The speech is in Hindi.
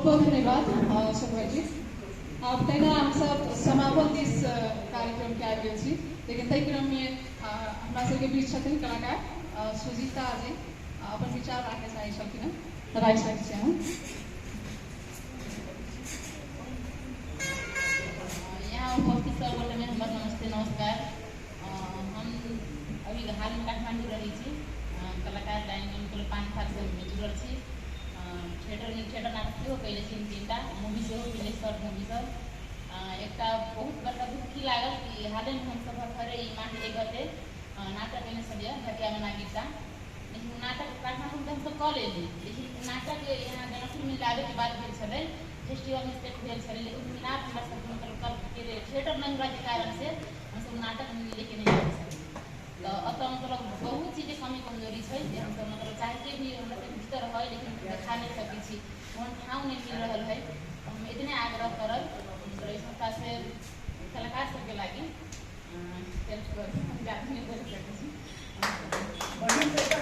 बहुत धन्यवाद शोभा जी। अब तैना हम सब समापन दिस कार्यक्रम के आगे छी, लेकिन तय क्रम में हमरा सबके बीच छथिन कलाकार सुजीता जी अपन विचार राखे चाहे छथिन त राखि सकै छी हम। यहाँ उपस्थित सर्वोदय में हमार नमस्ते नमस्कार। हम अभी हाल में काठमांडू रही थी, कलाकार डायनामिकल 5 साल से जुड़ल छी। थिएटर नाटक से कैले 3-3टा मूवी से पहले शॉर्ट मूवी सब। एक बहुत बड़ा दुखी लागल कि हाल में हम सब घरे माटी गते नाटक में सब घटिया बना गीता, लेकिन नाटक काठमांडू में हम सब कह लेली, लेकिन नाटक यहाँ जनकपुर में लागे के बाद भेल छलै, फेस्टिवल में सेट भेल छलै, लेकिन मिलाप हमरा सब मतलब थिएटर नहीं हुआ के कारण से हम सब नाटक लेके नहीं जा सकते। तो अब मतलब बहुत चीज़ें कमी कमजोरी है, हम सब मतलब चाहते भी हमरा भीतर है, लेकिन देखा नहीं सकै छी, वहाँ ठाव नहीं मिल रहा है। हम इतने आग्रह करब संस्था से कलाकार सबके लागी